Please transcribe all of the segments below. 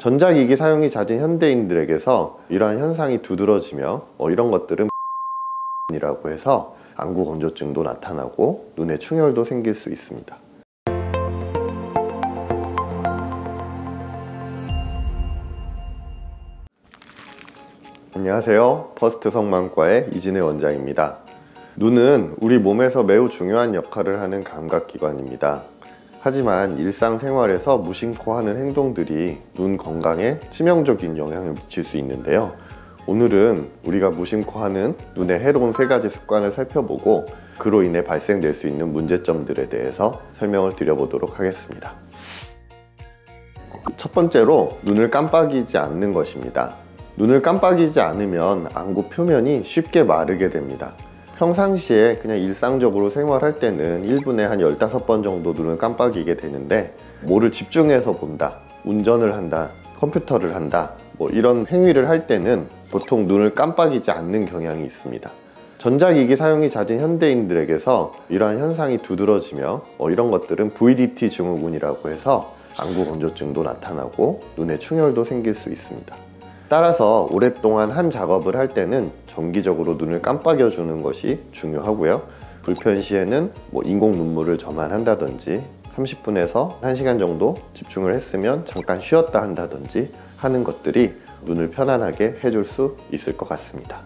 전자기기 사용이 잦은 현대인들에게서 이러한 현상이 두드러지며 이런 것들은 이라고 해서 안구 건조증도 나타나고 눈에 충혈도 생길 수 있습니다. 안녕하세요. 퍼스트 성망과의 이진해 원장입니다. 눈은 우리 몸에서 매우 중요한 역할을 하는 감각기관입니다. 하지만 일상생활에서 무심코 하는 행동들이 눈 건강에 치명적인 영향을 미칠 수 있는데요. 오늘은 우리가 무심코 하는 눈에 해로운 3가지 습관을 살펴보고 그로 인해 발생될 수 있는 문제점들에 대해서 설명을 드려보도록 하겠습니다. 첫 번째로 눈을 깜빡이지 않는 것입니다. 눈을 깜빡이지 않으면 안구 표면이 쉽게 마르게 됩니다. 평상시에 그냥 일상적으로 생활할 때는 1분에 한 15번 정도 눈을 깜빡이게 되는데, 뭐를 집중해서 본다, 운전을 한다, 컴퓨터를 한다, 이런 행위를 할 때는 보통 눈을 깜빡이지 않는 경향이 있습니다. 전자기기 사용이 잦은 현대인들에게서 이러한 현상이 두드러지며 이런 것들은 VDT 증후군이라고 해서 안구 건조증도 나타나고 눈에 충혈도 생길 수 있습니다. 따라서 오랫동안 한 작업을 할 때는 정기적으로 눈을 깜빡여 주는 것이 중요하고요. 불편 시에는 인공 눈물을 점안한다든지 30분에서 1시간 정도 집중을 했으면 잠깐 쉬었다 한다든지 하는 것들이 눈을 편안하게 해줄 수 있을 것 같습니다.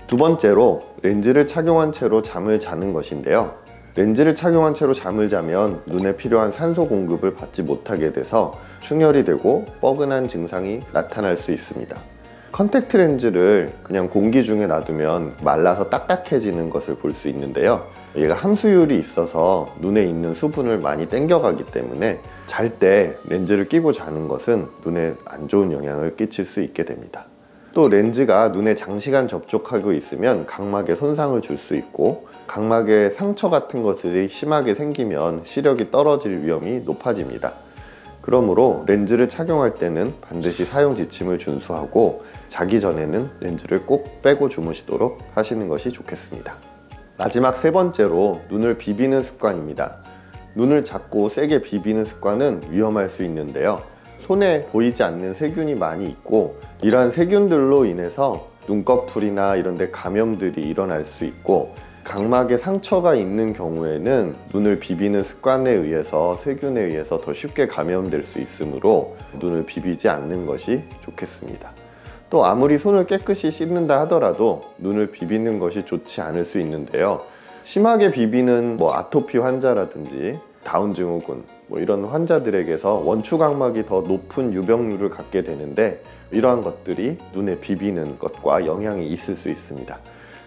두 번째로 렌즈를 착용한 채로 잠을 자는 것인데요. 렌즈를 착용한 채로 잠을 자면 눈에 필요한 산소 공급을 받지 못하게 돼서 충혈이 되고 뻐근한 증상이 나타날 수 있습니다. 컨택트 렌즈를 그냥 공기 중에 놔두면 말라서 딱딱해지는 것을 볼 수 있는데요. 얘가 함수율이 있어서 눈에 있는 수분을 많이 땡겨가기 때문에 잘 때 렌즈를 끼고 자는 것은 눈에 안 좋은 영향을 끼칠 수 있게 됩니다. 또 렌즈가 눈에 장시간 접촉하고 있으면 각막에 손상을 줄 수 있고, 각막에 상처 같은 것들이 심하게 생기면 시력이 떨어질 위험이 높아집니다. 그러므로 렌즈를 착용할 때는 반드시 사용 지침을 준수하고 자기 전에는 렌즈를 꼭 빼고 주무시도록 하시는 것이 좋겠습니다. 마지막 3번째로 눈을 비비는 습관입니다. 눈을 자꾸 세게 비비는 습관은 위험할 수 있는데요. 손에 보이지 않는 세균이 많이 있고, 이러한 세균들로 인해서 눈꺼풀이나 이런 데 감염들이 일어날 수 있고, 각막에 상처가 있는 경우에는 눈을 비비는 습관에 의해서 세균에 의해서 더 쉽게 감염될 수 있으므로 눈을 비비지 않는 것이 좋겠습니다. 또 아무리 손을 깨끗이 씻는다 하더라도 눈을 비비는 것이 좋지 않을 수 있는데요. 심하게 비비는 아토피 환자라든지 다운 증후군 이런 환자들에게서 원추각막이 더 높은 유병률을 갖게 되는데, 이러한 것들이 눈에 비비는 것과 영향이 있을 수 있습니다.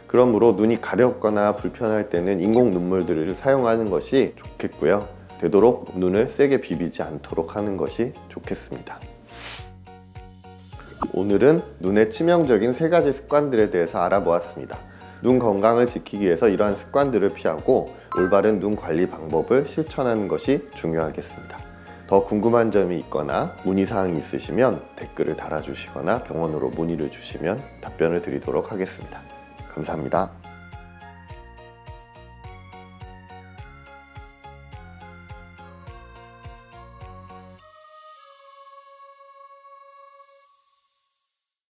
그러므로 눈이 가렵거나 불편할 때는 인공 눈물들을 사용하는 것이 좋겠고요. 되도록 눈을 세게 비비지 않도록 하는 것이 좋겠습니다. 오늘은 눈에 치명적인 3가지 습관들에 대해서 알아보았습니다. 눈 건강을 지키기 위해서 이러한 습관들을 피하고 올바른 눈 관리 방법을 실천하는 것이 중요하겠습니다. 더 궁금한 점이 있거나 문의사항이 있으시면 댓글을 달아주시거나 병원으로 문의를 주시면 답변을 드리도록 하겠습니다. 감사합니다.